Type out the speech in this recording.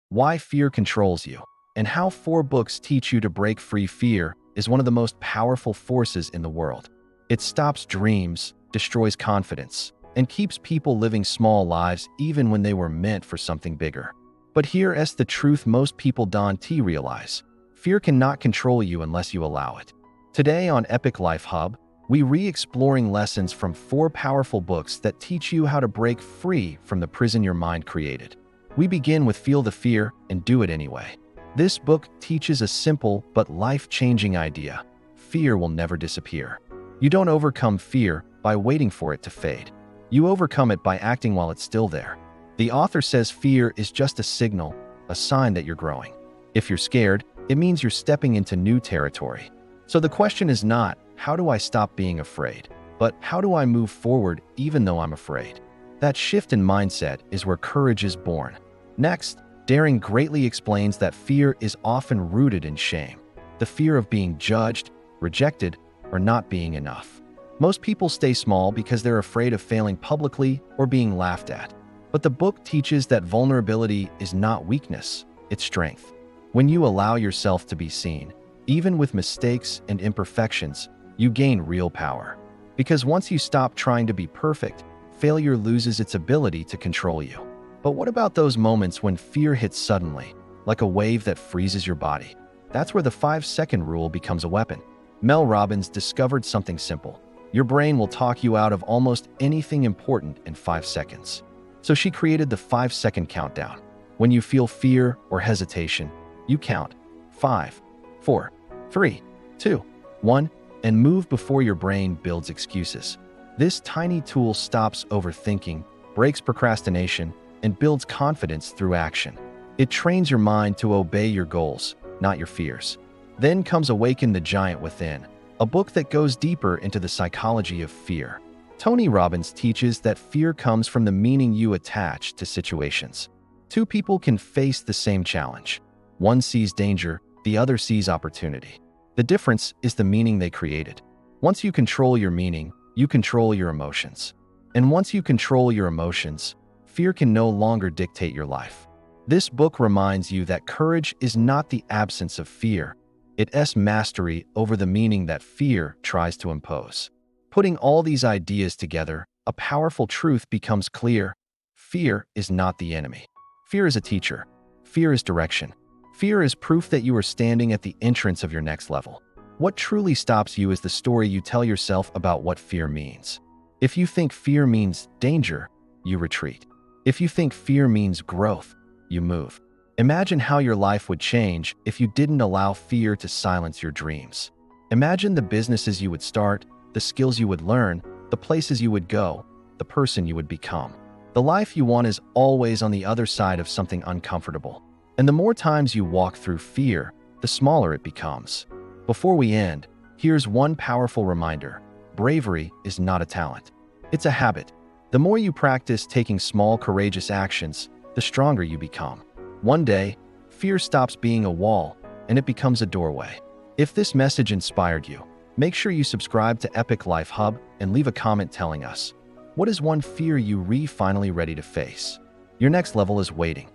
Why Fear Controls You, and How 4 books teach you to break free. Fear is one of the most powerful forces in the world. It stops dreams, destroys confidence, and keeps people living small lives even when they were meant for something bigger. But here's the truth most people don't realize. Fear cannot control you unless you allow it. Today on Epic Life Hub, we re-exploring lessons from 4 powerful books that teach you how to break free from the prison your mind created. We begin with Feel the Fear and Do It Anyway. This book teaches a simple but life-changing idea. Fear will never disappear. You don't overcome fear by waiting for it to fade. You overcome it by acting while it's still there. The author says fear is just a signal, a sign that you're growing. If you're scared, it means you're stepping into new territory. So the question is not, how do I stop being afraid? But how do I move forward even though I'm afraid? That shift in mindset is where courage is born. Next, Daring greatly explains that fear is often rooted in shame. The fear of being judged, rejected, or not being enough. Most people stay small because they're afraid of failing publicly or being laughed at. But the book teaches that vulnerability is not weakness, it's strength. When you allow yourself to be seen, even with mistakes and imperfections, you gain real power. Because once you stop trying to be perfect, failure loses its ability to control you. But what about those moments when fear hits suddenly, like a wave that freezes your body? That's where the 5-second rule becomes a weapon. Mel Robbins discovered something simple. Your brain will talk you out of almost anything important in 5 seconds. So she created the 5-second countdown. When you feel fear or hesitation, you count 5, 4, 3, 2, 1, and move before your brain builds excuses. This tiny tool stops overthinking, breaks procrastination, and builds confidence through action. It trains your mind to obey your goals, not your fears. Then comes Awaken the Giant Within, a book that goes deeper into the psychology of fear. Tony Robbins teaches that fear comes from the meaning you attach to situations. 2 people can face the same challenge. One sees danger, the other sees opportunity. The difference is the meaning they created. Once you control your meaning, you control your emotions. And once you control your emotions, fear can no longer dictate your life. This book reminds you that courage is not the absence of fear. It's mastery over the meaning that fear tries to impose. Putting all these ideas together, a powerful truth becomes clear. Fear is not the enemy. Fear is a teacher. Fear is direction. Fear is proof that you are standing at the entrance of your next level. What truly stops you is the story you tell yourself about what fear means. If you think fear means danger, you retreat. If you think fear means growth, you move. Imagine how your life would change if you didn't allow fear to silence your dreams. Imagine the businesses you would start, the skills you would learn, the places you would go, the person you would become. The life you want is always on the other side of something uncomfortable. And the more times you walk through fear, the smaller it becomes. Before we end, here's one powerful reminder. Bravery is not a talent. It's a habit. The more you practice taking small, courageous actions, the stronger you become. One day, fear stops being a wall, and it becomes a doorway. If this message inspired you, make sure you subscribe to Epic Life Hub and leave a comment telling us, what is one fear you finally ready to face? Your next level is waiting.